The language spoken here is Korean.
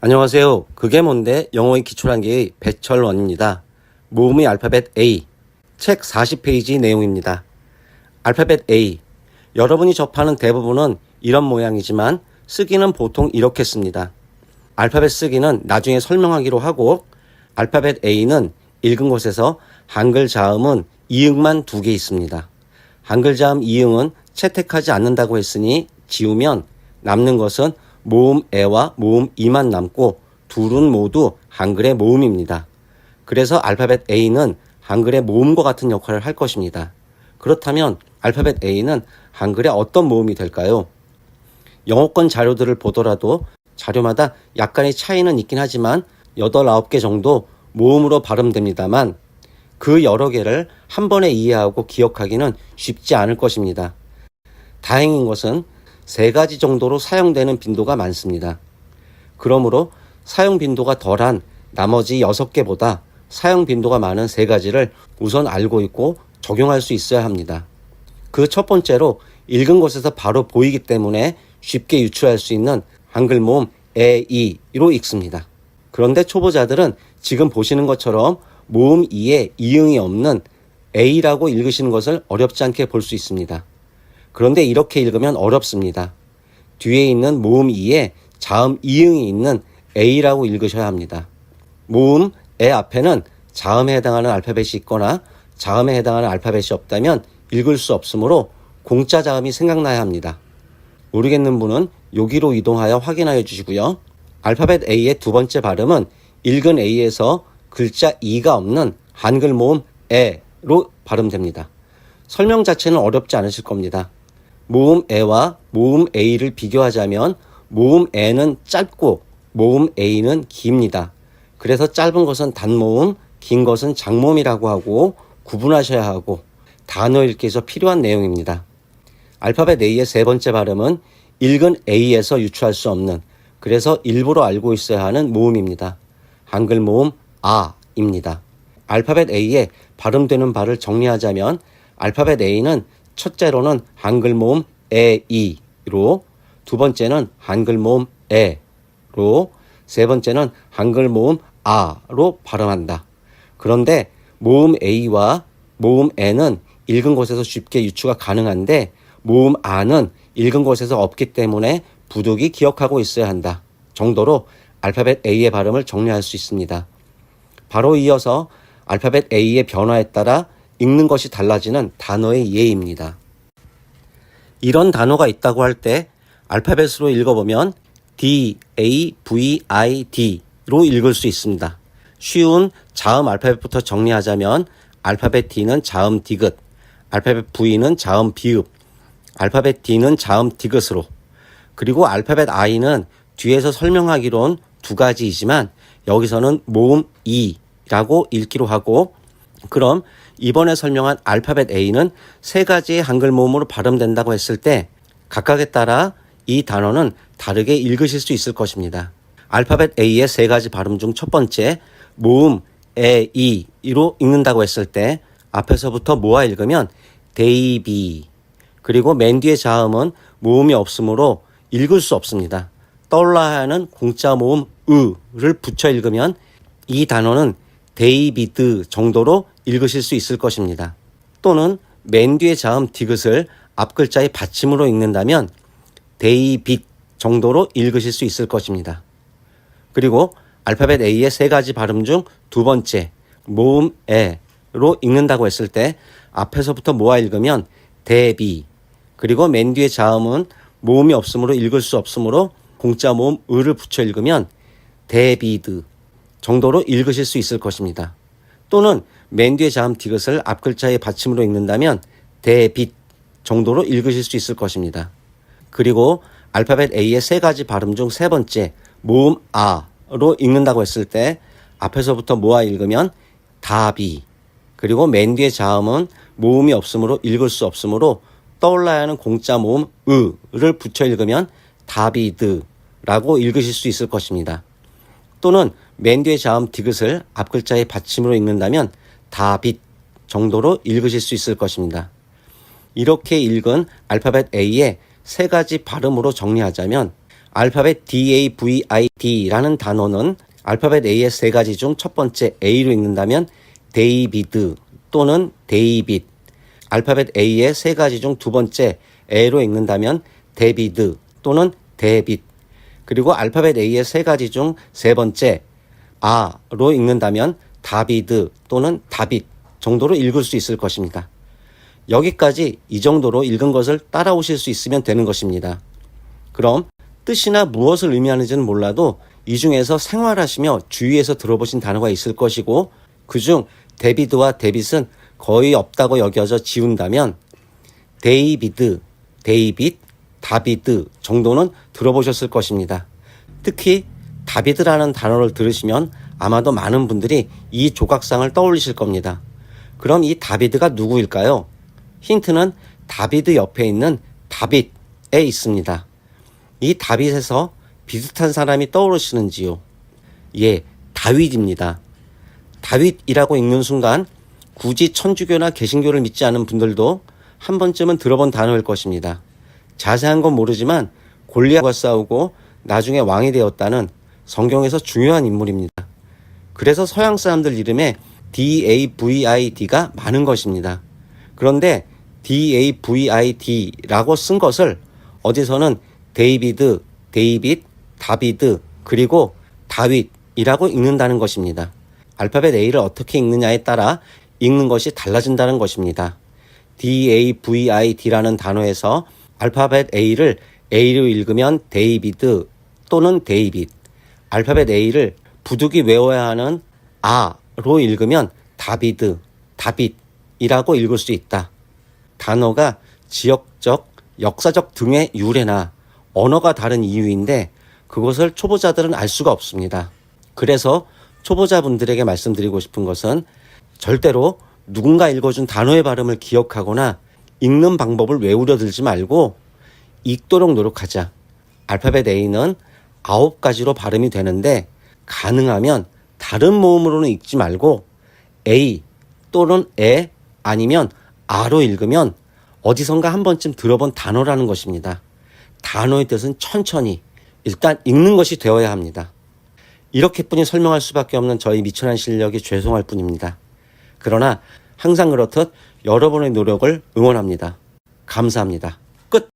안녕하세요. 그게 뭔데 영어의 기초단계의 배철원입니다. 모음의 알파벳 A, 책 40페이지 내용입니다. 알파벳 A, 여러분이 접하는 대부분은 이런 모양이지만 쓰기는 보통 이렇게 씁니다. 알파벳 쓰기는 나중에 설명하기로 하고 알파벳 A는 읽은 곳에서 한글 자음은 이응만 2개 있습니다. 한글 자음 이응은 채택하지 않는다고 했으니 지우면 남는 것은 모음 에와 모음 이만 남고 둘은 모두 한글의 모음입니다. 그래서 알파벳 A는 한글의 모음과 같은 역할을 할 것입니다. 그렇다면 알파벳 A는 한글의 어떤 모음이 될까요? 영어권 자료들을 보더라도 자료마다 약간의 차이는 있긴 하지만 8, 9개 정도 모음으로 발음됩니다만 그 여러 개를 한 번에 이해하고 기억하기는 쉽지 않을 것입니다. 다행인 것은 3가지 정도로 사용되는 빈도가 많습니다. 그러므로 사용 빈도가 덜한 나머지 6개보다 사용 빈도가 많은 3가지를 우선 알고 있고 적용할 수 있어야 합니다. 그 첫 번째로 읽은 곳에서 바로 보이기 때문에 쉽게 유추할 수 있는 한글 모음 에, 이로 읽습니다. 그런데 초보자들은 지금 보시는 것처럼 모음 이에 이응이 없는 A라고 읽으시는 것을 어렵지 않게 볼 수 있습니다. 그런데 이렇게 읽으면 어렵습니다. 뒤에 있는 모음 이에 자음 이응이 있는 A라고 읽으셔야 합니다. 모음 에 앞에는 자음에 해당하는 알파벳이 있거나 자음에 해당하는 알파벳이 없다면 읽을 수 없으므로 공짜 자음이 생각나야 합니다. 모르겠는 분은 여기로 이동하여 확인하여 주시고요. 알파벳 A의 두 번째 발음은 읽은 A에서 글자 E가 없는 한글 모음 에로 발음됩니다. 설명 자체는 어렵지 않으실 겁니다. 모음 에와 모음 A를 비교하자면 모음 에는 짧고 모음 A는 깁니다. 그래서 짧은 것은 단모음, 긴 것은 장모음이라고 하고 구분하셔야 하고 단어 읽기에서 필요한 내용입니다. 알파벳 A의 세 번째 발음은 읽은 A에서 유추할 수 없는, 그래서 일부러 알고 있어야 하는 모음입니다. 한글 모음 아입니다. 알파벳 A의 발음되는 바를 정리하자면 알파벳 A는 첫째로는 한글 모음 에, 이로, 두 번째는 한글 모음 에로, 세 번째는 한글 모음 아로 발음한다. 그런데 모음 A와 모음 에는 읽은 곳에서 쉽게 유추가 가능한데 모음 아는 읽은 곳에서 없기 때문에 부득이 기억하고 있어야 한다 정도로 알파벳 A의 발음을 정리할 수 있습니다. 바로 이어서 알파벳 A의 변화에 따라 읽는 것이 달라지는 단어의 예입니다. 이런 단어가 있다고 할 때 알파벳으로 읽어보면 D, A, V, I, D로 읽을 수 있습니다. 쉬운 자음 알파벳부터 정리하자면 알파벳 D는 자음 디귿, 알파벳 V는 자음 비읍, 알파벳 D는 자음 디귿으로, 그리고 알파벳 I는 뒤에서 설명하기론 2가지이지만 여기서는 모음 E라고 읽기로 하고, 그럼 이번에 설명한 알파벳 A는 3가지의 한글 모음으로 발음된다고 했을 때 각각에 따라 이 단어는 다르게 읽으실 수 있을 것입니다. 알파벳 A의 3가지 발음 중 첫 번째 모음 에, 이로 읽는다고 했을 때 앞에서부터 모아 읽으면 데이비, 그리고 맨 뒤에 자음은 모음이 없으므로 읽을 수 없습니다. 떠올라야 하는 공짜 모음 으를 붙여 읽으면 이 단어는 데이비드 정도로 읽으실 수 있을 것입니다. 또는 맨 뒤에 자음 디귿을 앞 글자의 받침으로 읽는다면 데이빗 정도로 읽으실 수 있을 것입니다. 그리고 알파벳 A의 3가지 발음 중 두 번째 모음 에로 읽는다고 했을 때 앞에서부터 모아 읽으면 데비, 그리고 맨 뒤에 자음은 모음이 없으므로 읽을 수 없으므로 공짜 모음 을을 붙여 읽으면 데비드 정도로 읽으실 수 있을 것입니다. 또는 맨 뒤에 자음 디귿을 앞 글자의 받침으로 읽는다면 데빗 정도로 읽으실 수 있을 것입니다. 그리고 알파벳 A의 3가지 발음 중 세 번째 모음 아로 읽는다고 했을 때 앞에서부터 모아 읽으면 다비, 그리고 맨 뒤에 자음은 모음이 없으므로 읽을 수 없으므로 떠올라야 하는 공짜 모음 으를 붙여 읽으면 다비드라고 읽으실 수 있을 것입니다. 또는 맨 뒤에 자음 디귿을 앞 글자의 받침으로 읽는다면 다빗 정도로 읽으실 수 있을 것입니다. 이렇게 읽은 알파벳 A의 3가지 발음으로 정리하자면 알파벳 DAVID라는 단어는 알파벳 A의 세 가지 중 첫 번째 A로 읽는다면 데이비드 또는 데이빗, 알파벳 A의 세 가지 중 두 번째 A로 읽는다면 데비드 또는 데빗, 그리고 알파벳 A의 세 가지 중 세 번째 A로 읽는다면 다비드 또는 다빗 정도로 읽을 수 있을 것입니다. 여기까지 이 정도로 읽은 것을 따라오실 수 있으면 되는 것입니다. 그럼 뜻이나 무엇을 의미하는지는 몰라도 이 중에서 생활하시며 주위에서 들어보신 단어가 있을 것이고, 그중 데비드와 데빗은 거의 없다고 여겨져 지운다면 데이비드, 데이빗, 다비드 정도는 들어보셨을 것입니다. 특히 다비드라는 단어를 들으시면 아마도 많은 분들이 이 조각상을 떠올리실 겁니다. 그럼 이 다비드가 누구일까요? 힌트는 다비드 옆에 있는 다빗에 있습니다. 이 다빗에서 비슷한 사람이 떠오르시는지요? 예, 다윗입니다. 다윗이라고 읽는 순간 굳이 천주교나 개신교를 믿지 않은 분들도 한 번쯤은 들어본 단어일 것입니다. 자세한 건 모르지만 골리앗과 싸우고 나중에 왕이 되었다는 성경에서 중요한 인물입니다. 그래서 서양 사람들 이름에 DAVID가 많은 것입니다. 그런데 DAVID라고 쓴 것을 어디서는 데이비드, 데이빗, 다비드, 그리고 다윗이라고 읽는다는 것입니다. 알파벳 A를 어떻게 읽느냐에 따라 읽는 것이 달라진다는 것입니다. DAVID라는 단어에서 알파벳 A를 A로 읽으면 데이비드 또는 데이빗, 알파벳 A를 부득이 외워야 하는 A로 읽으면 다비드, 다빗이라고 읽을 수 있다. 단어가 지역적, 역사적 등의 유래나 언어가 다른 이유인데 그것을 초보자들은 알 수가 없습니다. 그래서 초보자분들에게 말씀드리고 싶은 것은 절대로 누군가 읽어준 단어의 발음을 기억하거나 읽는 방법을 외우려 들지 말고 읽도록 노력하자. 알파벳 A는 9가지로 발음이 되는데 가능하면 다른 모음으로는 읽지 말고 A 또는 에 아니면 아로 읽으면 어디선가 한 번쯤 들어본 단어라는 것입니다. 단어의 뜻은 천천히 일단 읽는 것이 되어야 합니다. 이렇게뿐이 설명할 수밖에 없는 저희 미천한 실력이 죄송할 뿐입니다. 그러나 항상 그렇듯 여러분의 노력을 응원합니다. 감사합니다.